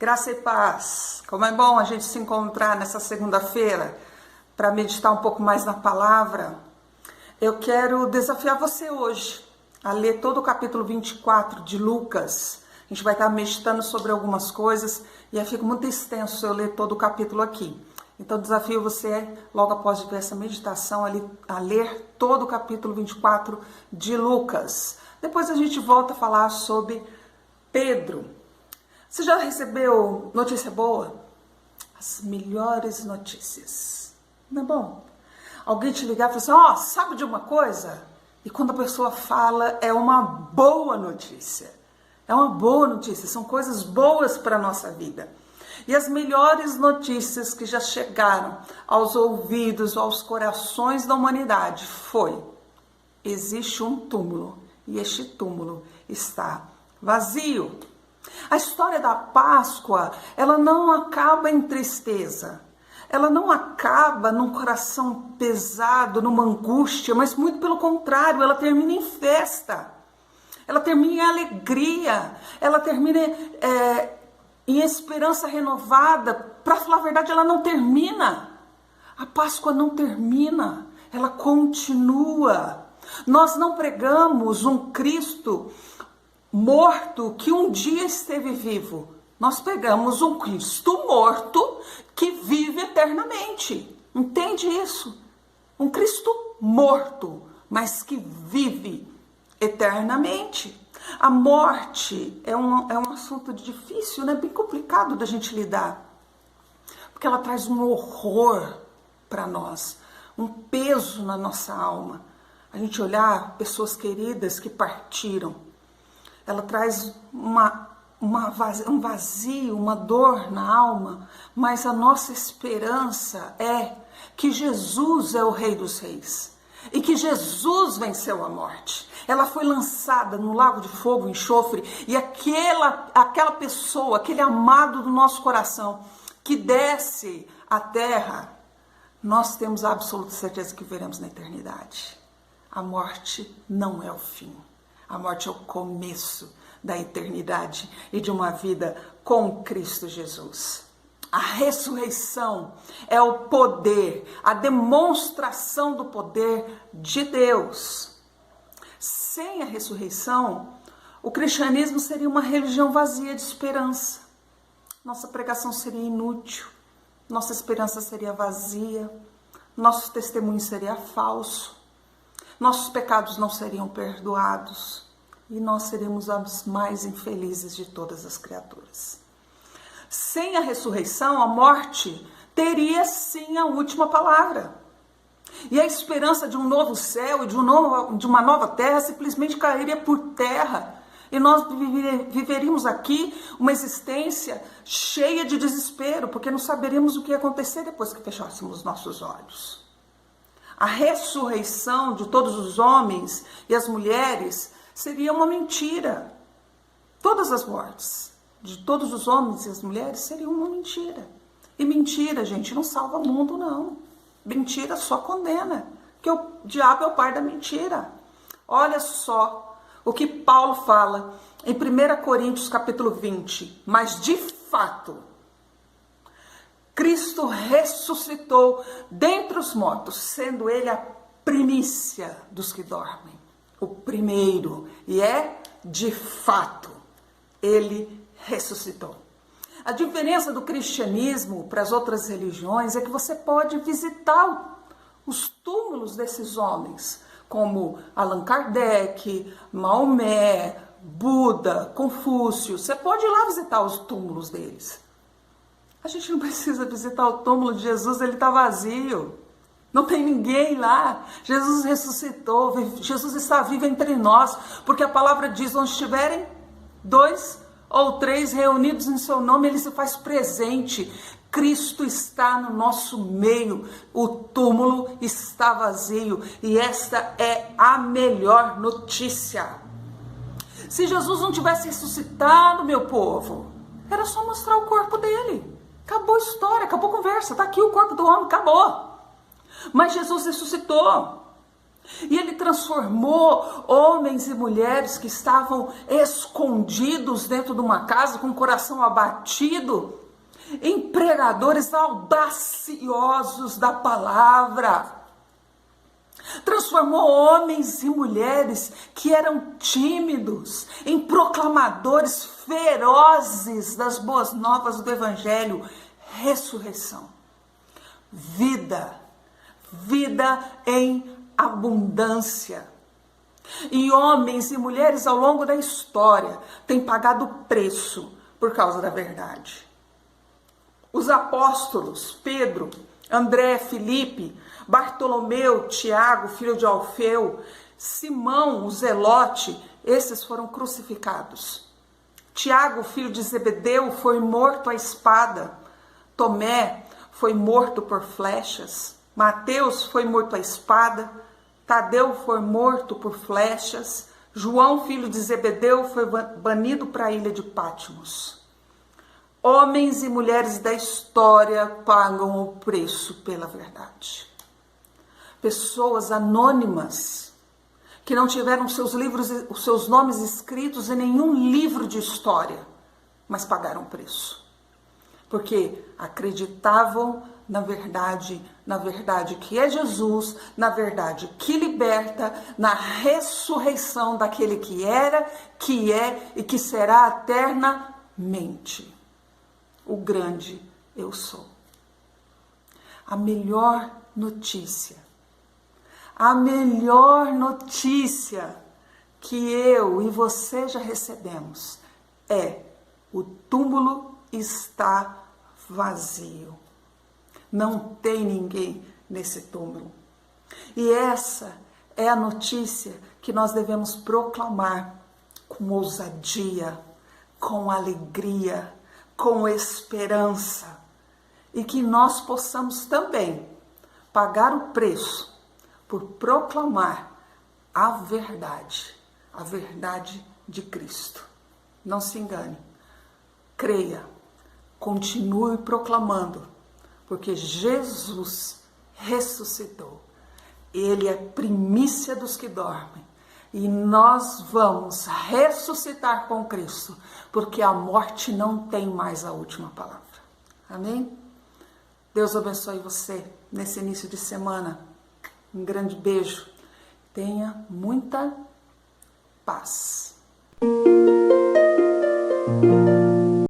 Graça e paz. Como é bom a gente se encontrar nessa segunda-feira para meditar um pouco mais na palavra. Eu quero desafiar você hoje a ler todo o capítulo 24 de Lucas. A gente vai estar meditando sobre algumas coisas e aí fica muito extenso eu ler todo o capítulo aqui. Então desafio você, logo após ver essa meditação, a ler todo o capítulo 24 de Lucas. Depois a gente volta a falar sobre Pedro. Você já recebeu notícia boa? As melhores notícias. Não é bom? Alguém te ligar e falar assim, sabe de uma coisa? E quando a pessoa fala, é uma boa notícia. É uma boa notícia, são coisas boas para a nossa vida. E as melhores notícias que já chegaram aos ouvidos, aos corações da humanidade foi: existe um túmulo e este túmulo está vazio. A história da Páscoa, ela não acaba em tristeza, ela não acaba num coração pesado, numa angústia, mas muito pelo contrário, ela termina em festa, ela termina em alegria, ela termina em esperança renovada. Para falar a verdade, ela não termina, a Páscoa não termina, ela continua. Nós não pregamos um Cristo morto que um dia esteve vivo. Nós pegamos um Cristo morto que vive eternamente. Entende isso? Um Cristo morto, mas que vive eternamente. A morte é um assunto difícil, né? Bem complicado da gente lidar, porque ela traz um horror para nós, um peso na nossa alma. A gente olhar pessoas queridas que partiram, ela traz um vazio, uma dor na alma, mas a nossa esperança é que Jesus é o Rei dos Reis e que Jesus venceu a morte. Ela foi lançada no lago de fogo e enxofre, e aquela pessoa, aquele amado do nosso coração que desce à terra, nós temos a absoluta certeza que veremos na eternidade. A morte não é o fim. A morte é o começo da eternidade e de uma vida com Cristo Jesus. A ressurreição é o poder, a demonstração do poder de Deus. Sem a ressurreição, o cristianismo seria uma religião vazia de esperança. Nossa pregação seria inútil, nossa esperança seria vazia, nosso testemunho seria falso. Nossos pecados não seriam perdoados e nós seríamos as mais infelizes de todas as criaturas. Sem a ressurreição, a morte teria sim a última palavra. E a esperança de um novo céu e de uma nova terra simplesmente cairia por terra. E nós viveríamos aqui uma existência cheia de desespero, porque não saberíamos o que ia acontecer depois que fechássemos nossos olhos. A ressurreição de todos os homens e as mulheres seria uma mentira. Todas as mortes de todos os homens e as mulheres seriam uma mentira. E mentira, gente, não salva o mundo, não. Mentira só condena, que o diabo é o pai da mentira. Olha só o que Paulo fala em 1 Coríntios capítulo 20. Mas de fato, Cristo ressuscitou dentre os mortos, sendo ele a primícia dos que dormem, o primeiro, e de fato, ele ressuscitou. A diferença do cristianismo para as outras religiões é que você pode visitar os túmulos desses homens, como Allan Kardec, Maomé, Buda, Confúcio. Você pode ir lá visitar os túmulos deles. A gente não precisa visitar o túmulo de Jesus, ele está vazio. Não tem ninguém lá. Jesus ressuscitou, Jesus está vivo entre nós, porque a palavra diz, onde estiverem 2 ou 3 reunidos em seu nome, ele se faz presente. Cristo está no nosso meio, o túmulo está vazio, e esta é a melhor notícia. Se Jesus não tivesse ressuscitado, meu povo, era só mostrar o corpo dele. Acabou a história, acabou a conversa, está aqui o corpo do homem, acabou. Mas Jesus ressuscitou. E ele transformou homens e mulheres que estavam escondidos dentro de uma casa, com o coração abatido, em pregadores audaciosos da palavra. Transformou homens e mulheres que eram tímidos em proclamadores ferozes das boas novas do Evangelho. Ressurreição, vida, vida em abundância. E homens e mulheres ao longo da história têm pagado preço por causa da verdade. Os apóstolos Pedro, André, Filipe, Bartolomeu, Tiago, filho de Alfeu, Simão, o Zelote, esses foram crucificados. Tiago, filho de Zebedeu, foi morto à espada. Tomé foi morto por flechas. Mateus foi morto à espada. Tadeu foi morto por flechas. João, filho de Zebedeu, foi banido para a ilha de Patmos. Homens e mulheres da história pagam o preço pela verdade. Pessoas anônimas que não tiveram os seus nomes escritos em nenhum livro de história, mas pagaram preço. Porque acreditavam na verdade que é Jesus, na verdade que liberta, na ressurreição daquele que era, que é e que será eternamente. O grande eu sou. A melhor notícia que eu e você já recebemos é: o túmulo está vazio. Não tem ninguém nesse túmulo. E essa é a notícia que nós devemos proclamar com ousadia, com alegria, com esperança, e que nós possamos também pagar o preço por proclamar a verdade de Cristo. Não se engane, creia, continue proclamando, porque Jesus ressuscitou. Ele é primícia dos que dormem. E nós vamos ressuscitar com Cristo, porque a morte não tem mais a última palavra. Amém? Deus abençoe você nesse início de semana. Um grande beijo. Tenha muita paz.